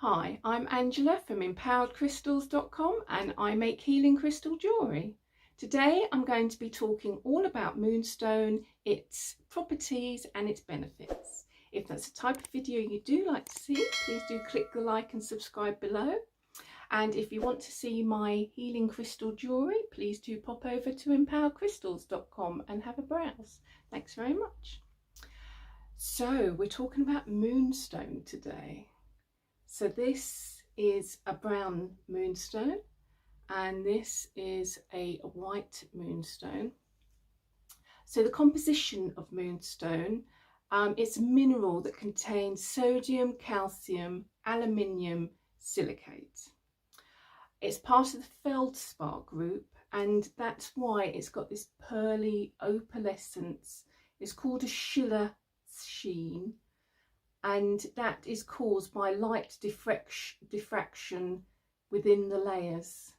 Hi, I'm Angela from 𝗵𝗪𝗽𝗍𝒟crystals.com and I make healing crystal jewellery. Today I'm going to be talking all about Moonstone, its properties and its benefits. If that's the type of video you do like to see, please do click the like and subscribe below. And if you want to see my healing crystal jewellery, please do pop over to 𝗵𝗪𝗽𝗍𝒟crystals.com and have a browse. Thanks very much. So we're talking about Moonstone today. So this is a brown moonstone and this is a white moonstone. So the composition of moonstone, it's a mineral that contains sodium, calcium, aluminium, silicate. It's part of the feldspar group and that's why it's got this pearly opalescence. It's called a Schiller sheen, and that is caused by light diffraction within the layers.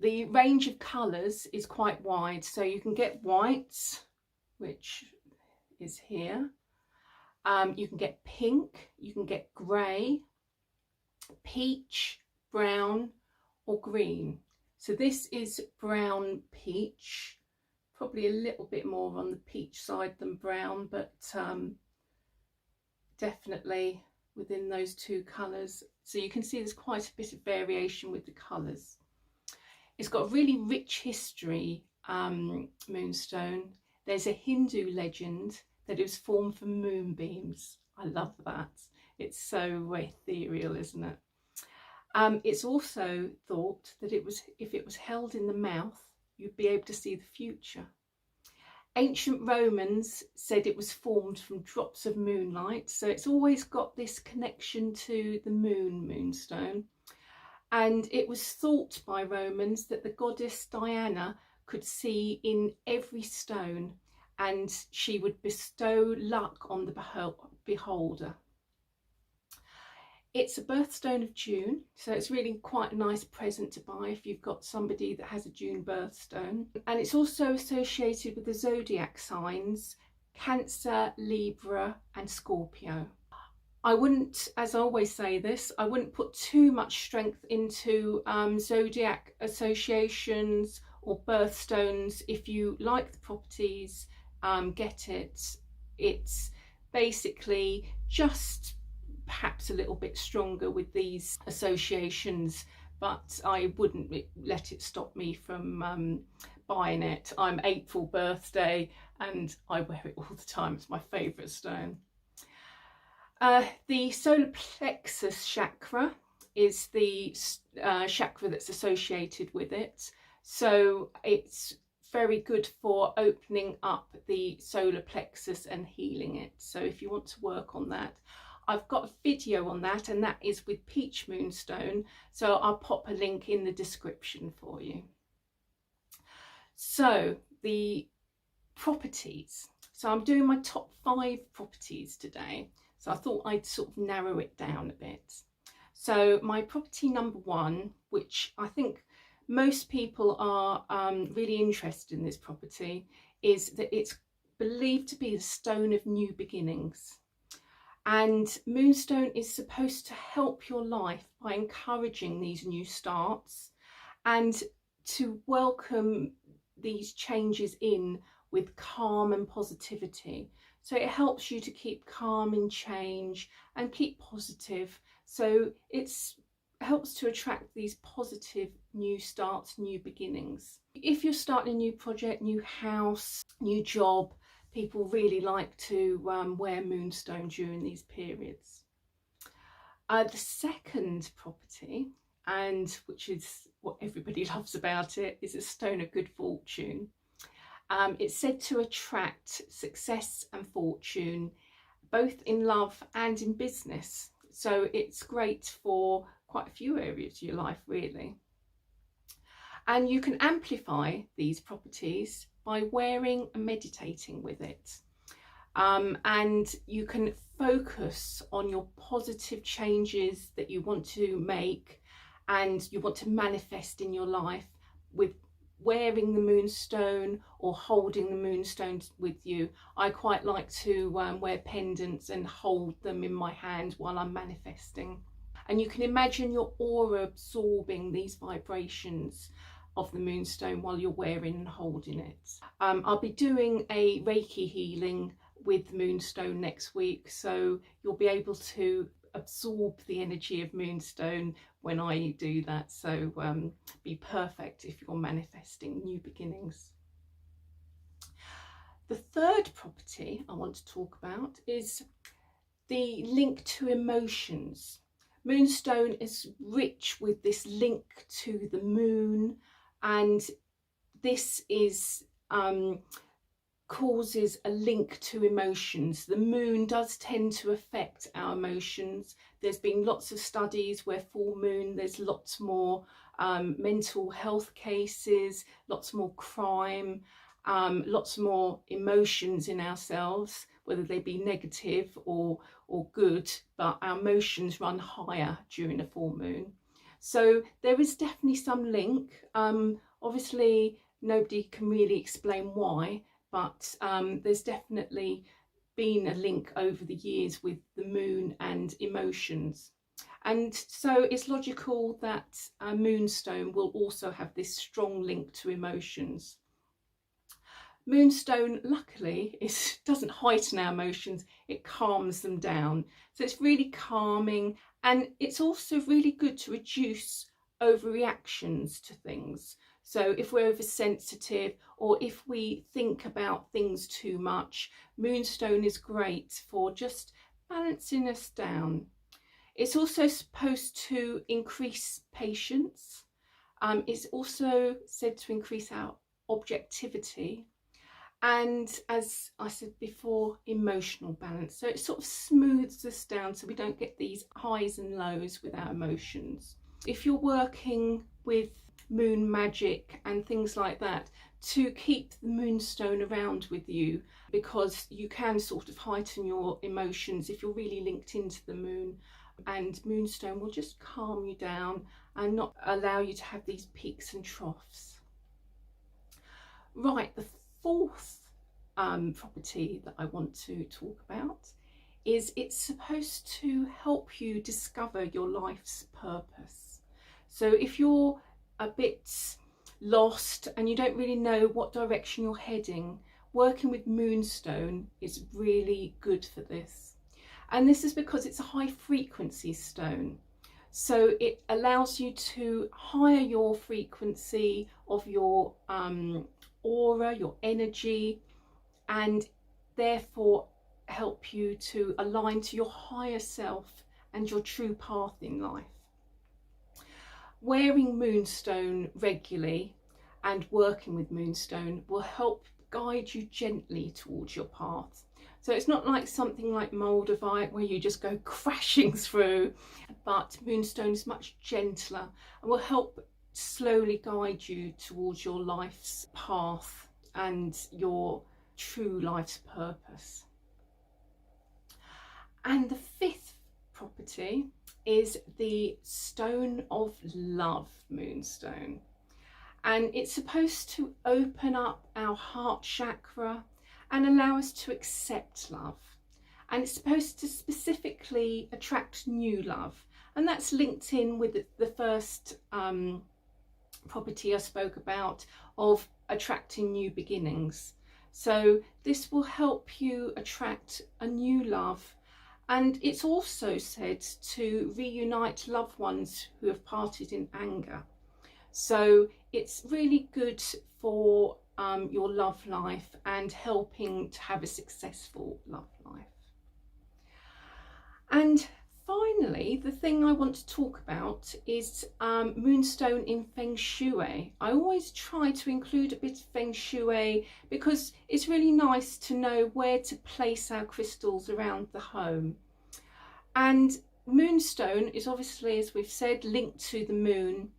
The range of colours is quite wide, so you can get white, which is here, you can get pink, you can get grey, peach, brown or green. So this is brown peach, probably a little bit more on the peach side than brown, but definitely within those two colours. So you can see there's quite a bit of variation with the colours. It's got a really rich history, moonstone. There's a Hindu legend that it was formed from moonbeams. I love that. It's so ethereal, isn't it? It's also thought that if it was held in the mouth, you'd be able to see the future. Ancient Romans said it was formed from drops of moonlight, so it's always got this connection to the moonstone. And it was thought by Romans that the goddess Diana could see in every stone and she would bestow luck on the beholder. It's a birthstone of June, so it's really quite a nice present to buy if you've got somebody that has a June birthstone. And it's also associated with the zodiac signs Cancer, Libra and Scorpio. I wouldn't, as I always say this, I wouldn't put too much strength into zodiac associations or birthstones. If you like the properties, get it. It's basically just perhaps a little bit stronger with these associations, but I wouldn't let it stop me from buying it. I'm April birthday and I wear it all the time. It's my favourite stone. The solar plexus chakra is the chakra that's associated with it, so it's very good for opening up the solar plexus and healing it. So if you want to work on that, I've got a video on that, and that is with peach moonstone, so I'll pop a link in the description for you. So the properties, so I'm doing my top 5 properties today, so I thought I'd sort of narrow it down a bit. So my property number 1, which I think most people are really interested in this property, is that it's believed to be the stone of new beginnings. And Moonstone is supposed to help your life by encouraging these new starts and to welcome these changes in with calm and positivity. So it helps you to keep calm in change and keep positive. So it helps to attract these positive new starts, new beginnings. If you're starting a new project, new house, new job, people really like to wear moonstone during these periods. The second property, and which is what everybody loves about it, is a stone of good fortune. It's said to attract success and fortune, both in love and in business. So it's great for quite a few areas of your life, really. And you can amplify these properties by wearing and meditating with it. And you can focus on your positive changes that you want to make and you want to manifest in your life with wearing the moonstone or holding the moonstone with you. I quite like to wear pendants and hold them in my hand while I'm manifesting. and you can imagine your aura absorbing these vibrations of the moonstone while you're wearing and holding it. I'll be doing a Reiki healing with moonstone next week, so you'll be able to absorb the energy of moonstone when I do that, so be perfect if you're manifesting new beginnings. The third property I want to talk about is the link to emotions. Moonstone is rich with this link to the moon, and this is causes a link to emotions. The moon does tend to affect our emotions. There's been lots of studies where full moon, there's lots more mental health cases, lots more crime, lots more emotions in ourselves, whether they be negative or good, but our emotions run higher during a full moon. So there is definitely some link. Obviously nobody can really explain why, but there's definitely been a link over the years with the moon and emotions. And so it's logical that a moonstone will also have this strong link to emotions. Moonstone, luckily, doesn't heighten our emotions, it calms them down. So it's really calming, and it's also really good to reduce overreactions to things. So if we're oversensitive, or if we think about things too much, moonstone is great for just balancing us down. It's also supposed to increase patience. It's also said to increase our objectivity. And as I said before, emotional balance. So it sort of smooths us down so we don't get these highs and lows with our emotions. If you're working with moon magic and things like that, to keep the moonstone around with you, because you can sort of heighten your emotions if you're really linked into the moon, and moonstone will just calm you down and not allow you to have these peaks and troughs. Right, the fourth property that I want to talk about is it's supposed to help you discover your life's purpose. So if you're a bit lost and you don't really know what direction you're heading, working with moonstone is really good for this. And this is because it's a high frequency stone. So it allows you to higher your frequency of your aura, your energy, and therefore help you to align to your higher self and your true path in life. Wearing moonstone regularly and working with moonstone will help guide you gently towards your path. So it's not like something like 𝗦𝗛𝗢𝗍𝗍 where you just go crashing through, but moonstone is much gentler and will help slowly guide you towards your life's path and your true life's purpose. And the fifth property is the stone of love moonstone, and it's supposed to open up our heart chakra and allow us to accept love, and it's supposed to specifically attract new love, and that's linked in with the first property I spoke about of attracting new beginnings. So this will help you attract a new love. And it's also said to reunite loved ones who have parted in anger. So it's really good for your love life and helping to have a successful love life. And finally, the thing I want to talk about is moonstone in Feng Shui. I always try to include a bit of Feng Shui because it's really nice to know where to place our crystals around the home. And moonstone is obviously, as we've said, linked to the moon.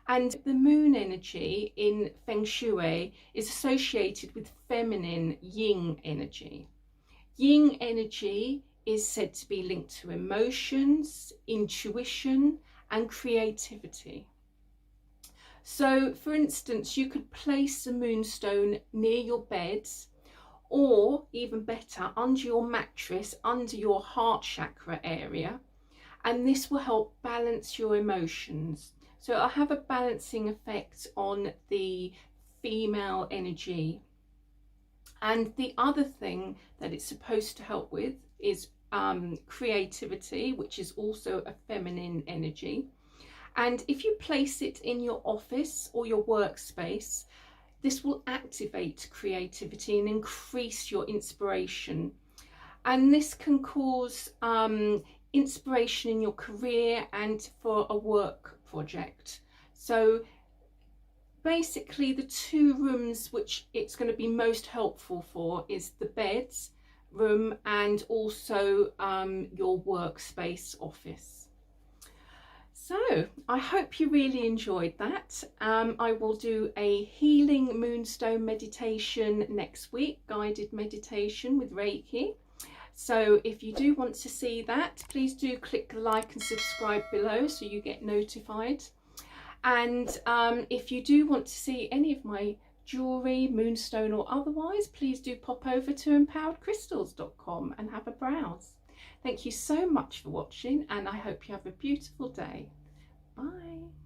And the moon energy in Feng Shui is associated with feminine yin energy. Yin energy is said to be linked to emotions, intuition, and creativity. So, for instance, you could place a moonstone near your bed, or even better, under your mattress, under your heart chakra area, and this will help balance your emotions. So it'll have a balancing effect on the female energy. And the other thing that it's supposed to help with is creativity, which is also a feminine energy. And if you place it in your office or your workspace, this will activate creativity and increase your inspiration. And this can cause inspiration in your career and for a work project. So basically the two rooms which it's going to be most helpful for is the beds room and also your workspace office. So I hope you really enjoyed that. I will do a healing moonstone meditation next week, guided meditation with Reiki. So if you do want to see that, please do click like and subscribe below so you get notified. And if you do want to see any of my jewellery, moonstone or otherwise, please do pop over to 𝗏𝗪𝗡𝗏𝗏crystals.com and have a browse. Thank you so much for watching, and I hope you have a beautiful day. Bye.